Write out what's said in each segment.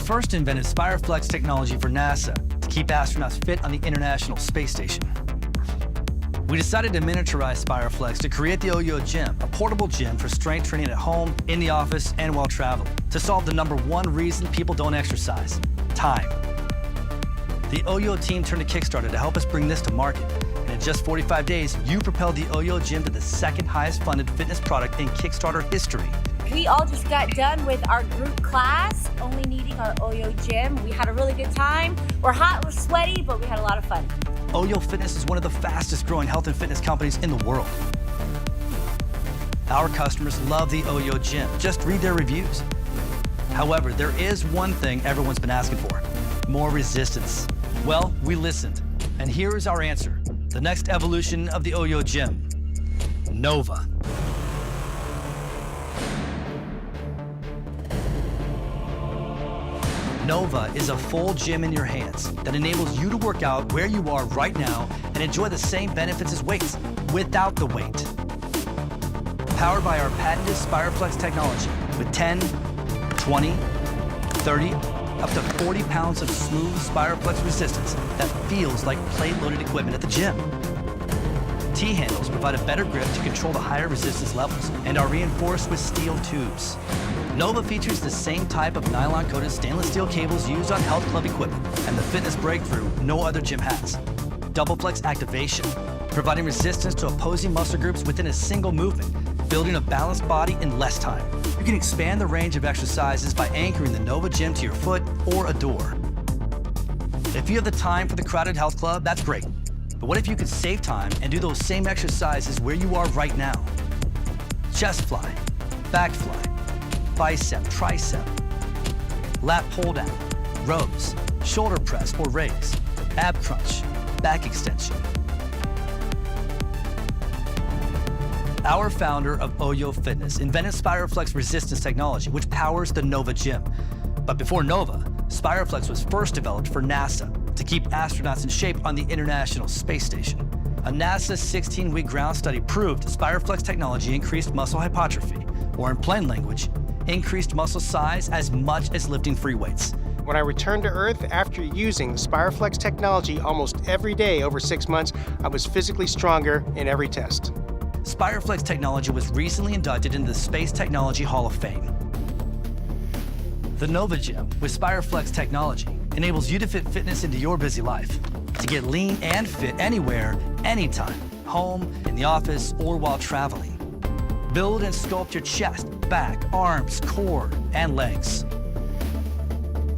first invented Spireflex technology for NASA to keep astronauts fit on the International Space Station. We decided to miniaturize Spireflex to create the OYO Gym, a portable gym for strength training at home, in the office, and while traveling, to solve the #1 reason people don't exercise: time. The OYO team turned to Kickstarter to help us bring this to market. And in just 45 days, you propelled the OYO Gym to the second highest funded fitness product in Kickstarter history. We all just got done with our group class, only needing our OYO Gym. We had a really good time. We're hot, we're sweaty, but we had a lot of fun. OYO Fitness is one of the fastest growing health and fitness companies in the world. Our customers love the OYO Gym. Just read their reviews. However, there is one thing everyone's been asking for: more resistance. Well, we listened, and here is our answer. The next evolution of the OYO Gym: Nova. Nova is a full gym in your hands that enables you to work out where you are right now and enjoy the same benefits as weights, without the weight. Powered by our patented Spireflex technology with 10, 20, 30, up to 40 pounds of smooth Spireflex resistance that feels like plate-loaded equipment at the gym. T-handles provide a better grip to control the higher resistance levels and are reinforced with steel tubes. Nova features the same type of nylon-coated stainless steel cables used on health club equipment and the fitness breakthrough no other gym has: double flex activation, providing resistance to opposing muscle groups within a single movement, building a balanced body in less time. You can expand the range of exercises by anchoring the Nova Gym to your foot or a door. If you have the time for the crowded health club, that's great. But what if you could save time and do those same exercises where you are right now? Chest fly, back fly, bicep, tricep, lat pull down, rows, shoulder press or raise, ab crunch, back extension. Our founder of OYO Fitness invented Spireflex resistance technology, which powers the Nova Gym. But before Nova, Spireflex was first developed for NASA to keep astronauts in shape on the International Space Station. A NASA 16-week ground study proved Spireflex technology increased muscle hypertrophy, or in plain language, increased muscle size as much as lifting free weights. When I returned to Earth after using the Spireflex technology almost every day over 6 months, I was physically stronger in every test. Spireflex technology was recently inducted into the Space Technology Hall of Fame. The Nova Gym with Spireflex technology enables you to fit fitness into your busy life, to get lean and fit anywhere, anytime, home, in the office, or while traveling. Build and sculpt your chest, back, arms, core, and legs.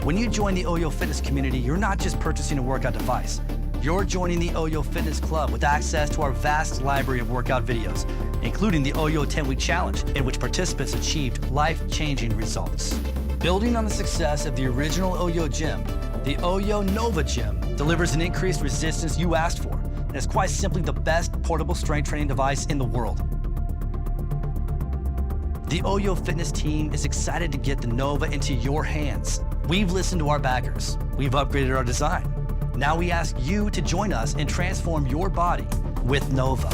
When you join the OYO Fitness community, you're not just purchasing a workout device. You're joining the OYO Fitness Club with access to our vast library of workout videos, including the OYO 10-Week Challenge, in which participants achieved life-changing results. Building on the success of the original OYO Gym, the OYO Nova Gym delivers an increased resistance you asked for, and is quite simply the best portable strength training device in the world. The OYO Fitness team is excited to get the Nova into your hands. We've listened to our backers. We've upgraded our design. Now we ask you to join us and transform your body with Nova.